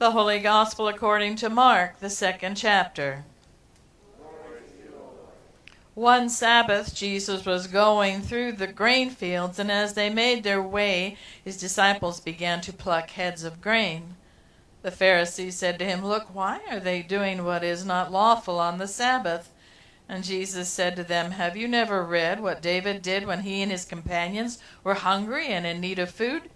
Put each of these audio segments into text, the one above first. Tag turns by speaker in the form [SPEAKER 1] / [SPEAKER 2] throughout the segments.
[SPEAKER 1] The Holy Gospel according to Mark, the 2nd chapter. One Sabbath, Jesus was going through the grain fields, and as they made their way, his disciples began to pluck heads of grain. The Pharisees said to him, "Look, why are they doing what is not lawful on the Sabbath?" And Jesus said to them, "Have you never read what David did when he and his companions were hungry and in need of food?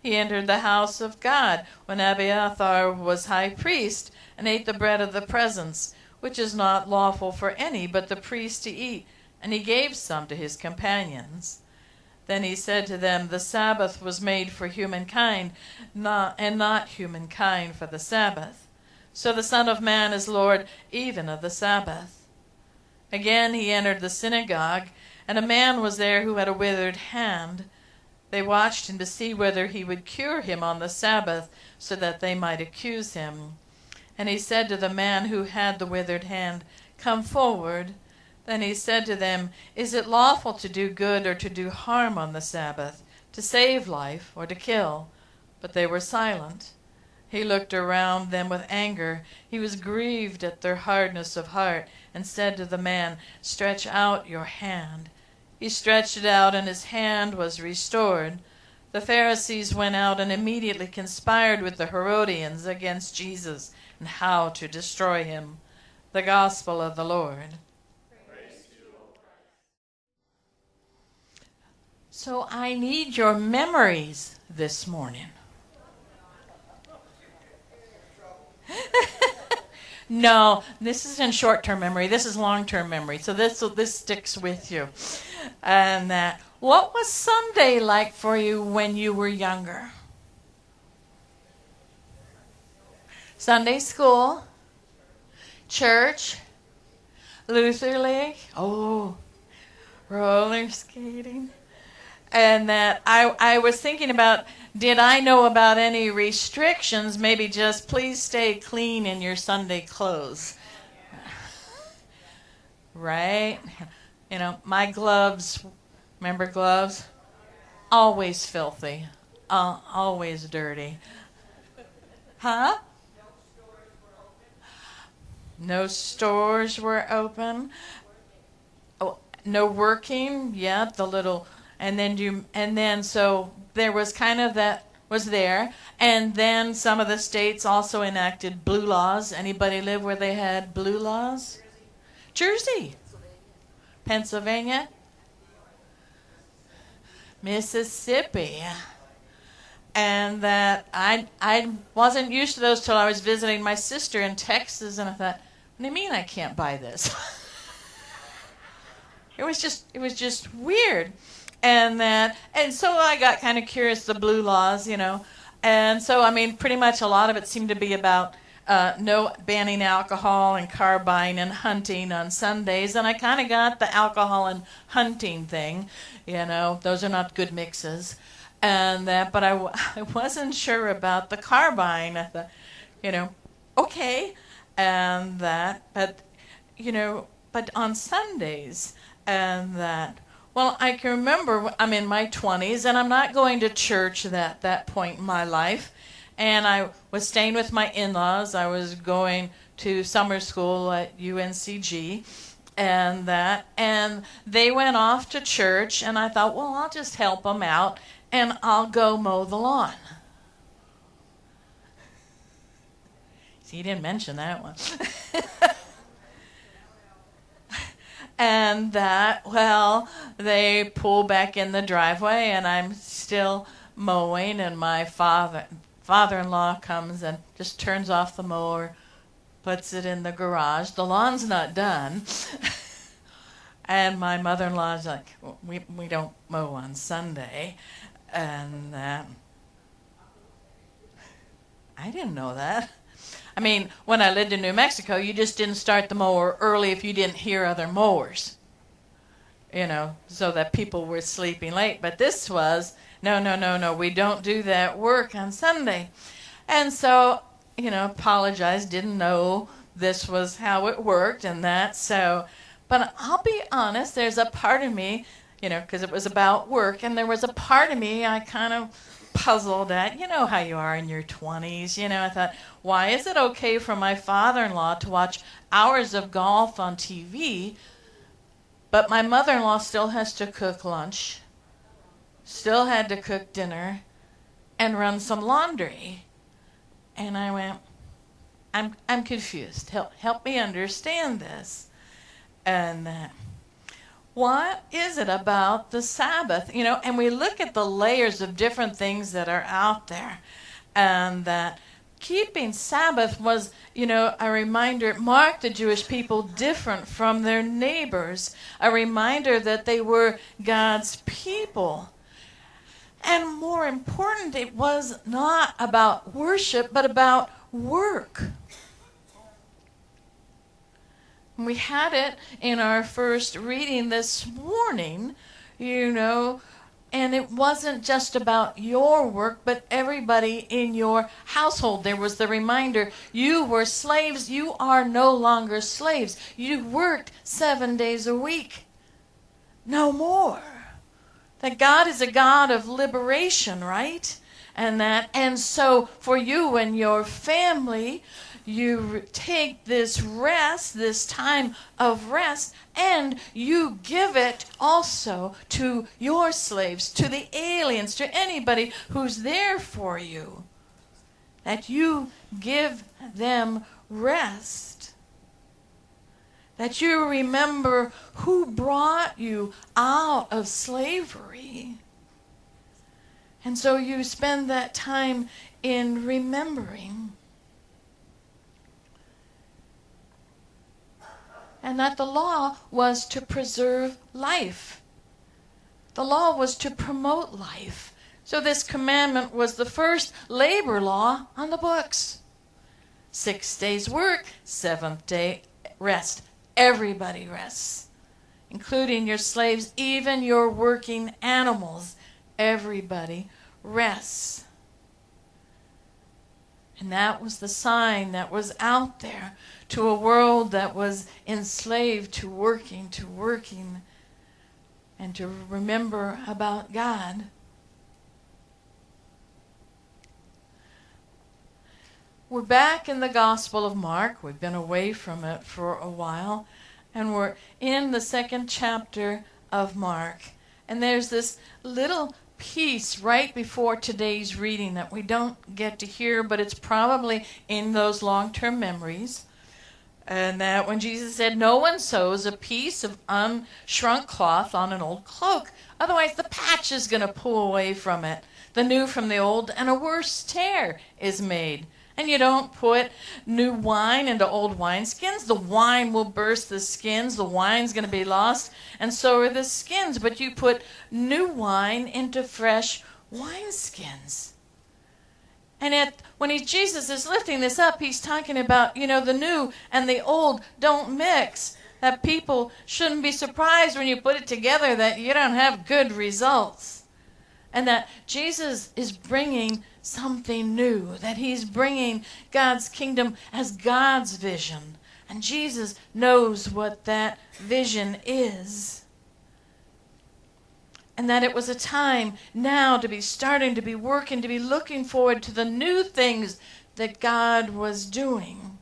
[SPEAKER 1] He entered the house of God when Abiathar was high priest and ate the bread of the presence, which is not lawful for any but the priest to eat, and he gave some to his companions. Then he said to them, the Sabbath was made for humankind, and not humankind for the Sabbath. So the Son of Man is Lord even of the Sabbath." Again he entered the synagogue, and a man was there who had a withered hand. They watched him to see whether he would cure him on the Sabbath, so that they might accuse him. And he said to the man who had the withered hand, "Come forward." Then he said to them, "Is it lawful to do good or to do harm on the Sabbath, to save life or to kill?" But they were silent. He looked around them with anger. He was grieved at their hardness of heart, and said to the man, "Stretch out your hand." He stretched it out, and his hand was restored. The Pharisees went out and immediately conspired with the Herodians against Jesus and how to destroy him. The Gospel of the Lord.
[SPEAKER 2] Praise to you, O Christ.
[SPEAKER 1] So I need your memories this morning. No, this isn't short-term memory. This is long-term memory. So this sticks with you. And what was Sunday like for you when you were younger? Sunday school, church, Luther League, roller skating. And I was thinking about, did I know about any restrictions? Maybe just please stay clean in your Sunday clothes. Right? You know, my gloves, remember gloves? Always filthy. Always dirty. Huh? No stores were open. Oh, no working. Yeah, the little... And then so there was kind of that was there. And then some of the states also enacted blue laws. Anybody live where they had blue laws? Jersey. Pennsylvania. Mississippi. And that I wasn't used to those till I was visiting my sister in Texas, and I thought, what do you mean I can't buy this? It was just weird. And so I got kind of curious, the blue laws, you know. And so, I mean, pretty much a lot of it seemed to be about no banning alcohol and car buying and hunting on Sundays. And I kind of got the alcohol and hunting thing, you know. Those are not good mixes. But I wasn't sure about the car buying. I thought, you know, okay. But on Sundays, well, I can remember I'm in my 20s, and I'm not going to church at that point in my life. And I was staying with my in-laws. I was going to summer school at UNCG, and they went off to church, and I thought, well, I'll just help them out, and I'll go mow the lawn. See, you didn't mention that one. And they pull back in the driveway, and I'm still mowing, and my father-in-law comes and just turns off the mower, puts it in the garage. The lawn's not done. And my mother-in-law's like, we don't mow on Sunday. And I didn't know that. I mean, when I lived in New Mexico, you just didn't start the mower early if you didn't hear other mowers, you know, so that people were sleeping late. But this was, no, we don't do that work on Sunday. And so, you know, apologized, didn't know this was how it worked and that. So, but I'll be honest, there's a part of me, you know, because it was about work, and there was a part of me I kind of puzzled at, you know how you are in your 20s. I thought, why is it okay for my father-in-law to watch hours of golf on TV, but my mother-in-law still has to cook lunch, still had to cook dinner, and run some laundry? And I went, I'm confused. Help me understand this. And what is it about the Sabbath? And we look at the layers of different things that are out there, and that keeping Sabbath was, a reminder. It marked the Jewish people different from their neighbors, a reminder that they were God's people. And more important, it was not about worship, but about work. We had it in our first reading this morning, and it wasn't just about your work, but everybody in your household. There was the reminder, you were slaves, you are no longer slaves. You worked 7 days a week. No more. That God is a God of liberation, right? And so for you and your family, you take this rest, this time of rest, and you give it also to your slaves, to the aliens, to anybody who's there for you. That you give them rest. That you remember who brought you out of slavery. And so you spend that time in remembering. And that the law was to preserve life. The law was to promote life. So this commandment was the first labor law on the books. 6 days work, 7th day rest. Everybody rests, including your slaves, even your working animals. Everybody rests. And that was the sign that was out there to a world that was enslaved to working, and to remember about God. We're back in the Gospel of Mark. We've been away from it for a while, and we're in the 2nd chapter of Mark. And there's this little piece right before today's reading that we don't get to hear, but it's probably in those long-term memories. And that when Jesus said, no one sews a piece of unshrunk cloth on an old cloak. Otherwise, the patch is going to pull away from it, the new from the old, and a worse tear is made. And you don't put new wine into old wineskins. The wine will burst the skins. The wine's going to be lost, and so are the skins. But you put new wine into fresh wineskins. And when Jesus is lifting this up, he's talking about, the new and the old don't mix. That people shouldn't be surprised when you put it together that you don't have good results. And that Jesus is bringing something new, that he's bringing God's kingdom as God's vision. And Jesus knows what that vision is. And that it was a time now to be starting to be working, to be looking forward to the new things that God was doing.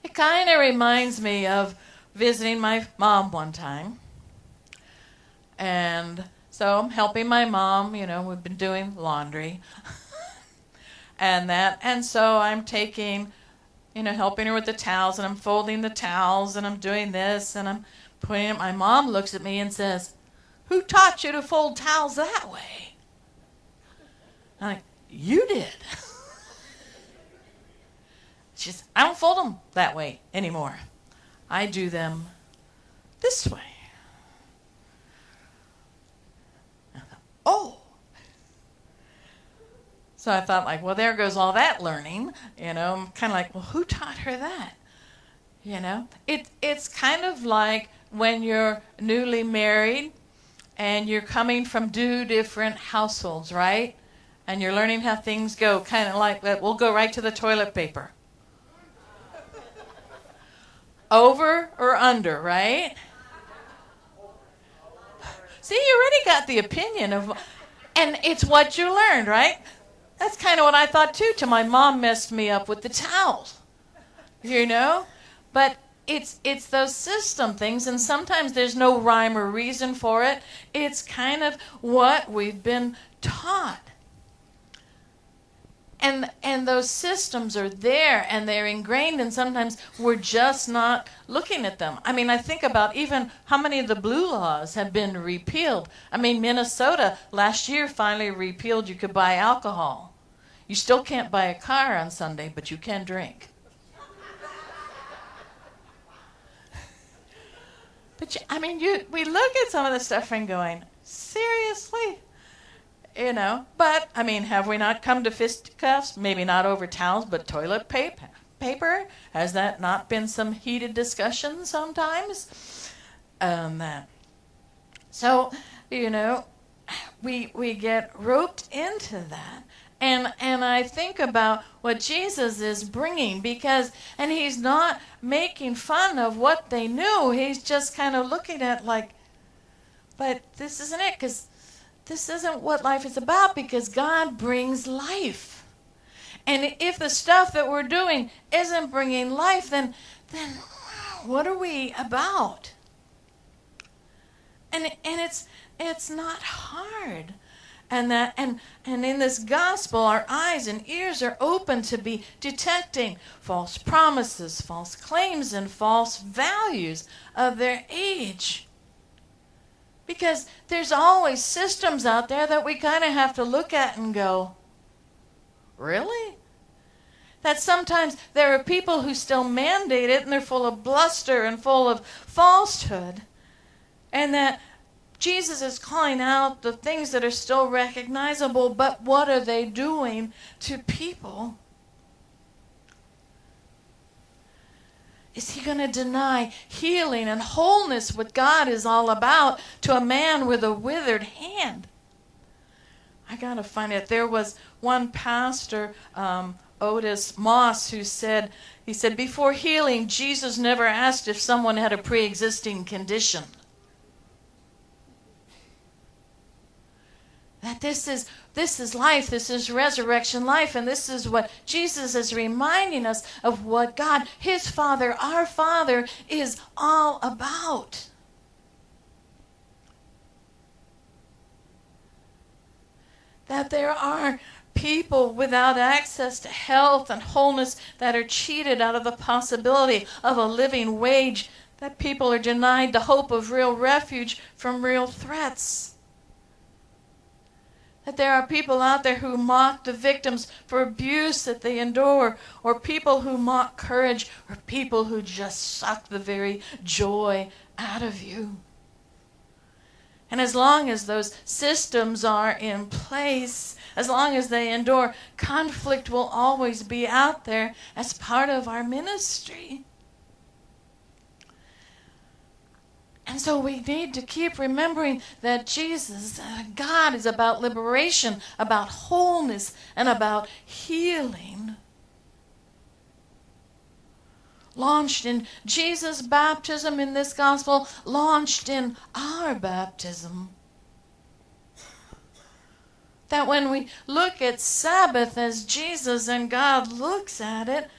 [SPEAKER 1] It kind of reminds me of visiting my mom one time. And so I'm helping my mom, we've been doing laundry and so I'm taking, helping her with the towels, and I'm folding the towels, and I'm doing this, and I'm putting it. My mom looks at me and says, "Who taught you to fold towels that way?" I'm like, "You did." She says, "I don't fold them that way anymore. I do them this way." Oh. So I thought, well, there goes all that learning. I'm kind of like, well, who taught her that? It's kind of like when you're newly married and you're coming from 2 different households, right? And you're learning how things go, kind of like that. We'll go right to the toilet paper. Over or under, right? See, you already got the opinion of... And it's what you learned, right? That's kind of what I thought too, till my mom messed me up with the towel. But it's those system things, and sometimes there's no rhyme or reason for it. It's kind of what we've been taught. And those systems are there, and they're ingrained, and sometimes we're just not looking at them. I mean, I think about even how many of the blue laws have been repealed. I mean, Minnesota last year finally repealed you could buy alcohol. You still can't buy a car on Sunday, but you can drink. But we look at some of the stuff and going, seriously? But, have we not come to fisticuffs? Maybe not over towels, but toilet paper? Has that not been some heated discussion sometimes? So, we get roped into that. And I think about what Jesus is bringing and he's not making fun of what they knew. He's just kind of looking at but this isn't it, because this isn't what life is about, because God brings life. And if the stuff that we're doing isn't bringing life, then what are we about? And it's not hard. And in this gospel, our eyes and ears are open to be detecting false promises, false claims, and false values of their age. Because there's always systems out there that we kind of have to look at and go, really? That sometimes there are people who still mandate it, and they're full of bluster and full of falsehood. And that Jesus is calling out the things that are still recognizable, but what are they doing to people? Is he going to deny healing and wholeness, what God is all about, to a man with a withered hand? I got to find it. There was one pastor, Otis Moss, who said, before healing, Jesus never asked if someone had a pre-existing condition. That this is life, this is resurrection life, and this is what Jesus is reminding us of what God, his Father, our Father, is all about. That there are people without access to health and wholeness that are cheated out of the possibility of a living wage, that people are denied the hope of real refuge from real threats. That there are people out there who mock the victims for abuse that they endure, or people who mock courage, or people who just suck the very joy out of you. And as long as those systems are in place, as long as they endure, conflict will always be out there as part of our ministry. And so we need to keep remembering that Jesus, God, is about liberation, about wholeness, and about healing. Launched in Jesus' baptism in this gospel, launched in our baptism. That when we look at Sabbath as Jesus and God looks at it,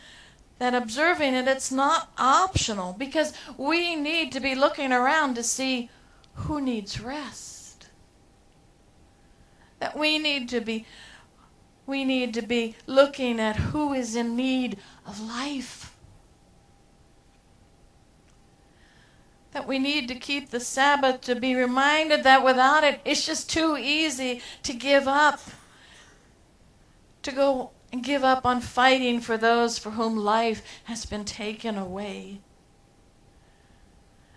[SPEAKER 1] that observing it, it's not optional, because we need to be looking around to see who needs rest. That we need to be looking at who is in need of life. That we need to keep the Sabbath, to be reminded that without it, it's just too easy to give up, to go and give up on fighting for those for whom life has been taken away.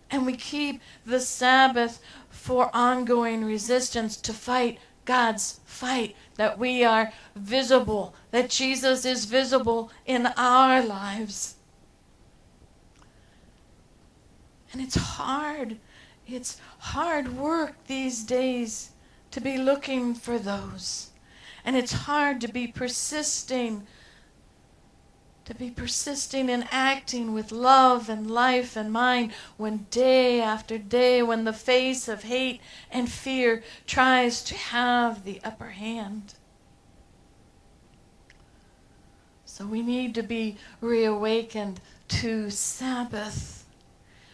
[SPEAKER 1] And we keep the Sabbath for ongoing resistance to fight God's fight, that we are visible, that Jesus is visible in our lives. And it's hard. It's hard work these days to be looking for those. And it's hard to be persisting to be persisting in acting with love and life in mind when day after day, when the face of hate and fear tries to have the upper hand. So we need to be reawakened to Sabbath.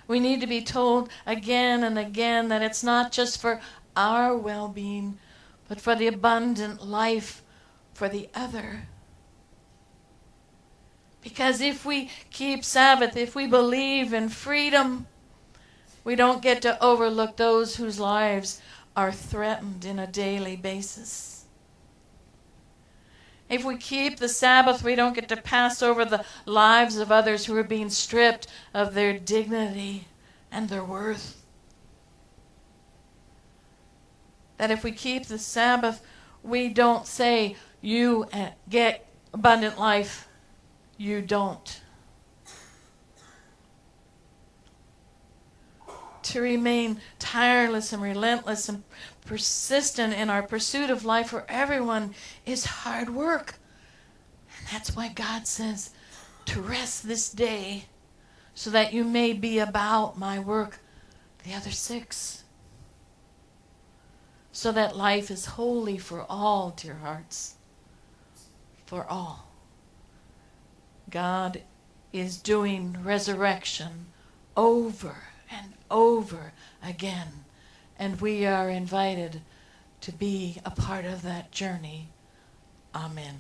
[SPEAKER 1] We need to be told again and again that it's not just for our well-being, but for the abundant life for the other. Because if we keep Sabbath, if we believe in freedom, we don't get to overlook those whose lives are threatened in a daily basis. If we keep the Sabbath, we don't get to pass over the lives of others who are being stripped of their dignity and their worth. That if we keep the Sabbath, we don't say, you get abundant life. You don't. To remain tireless and relentless and persistent in our pursuit of life for everyone is hard work. And that's why God says to rest this day so that you may be about my work the other 6. So that life is holy for all, dear hearts. For all. God is doing resurrection over and over again. And we are invited to be a part of that journey. Amen.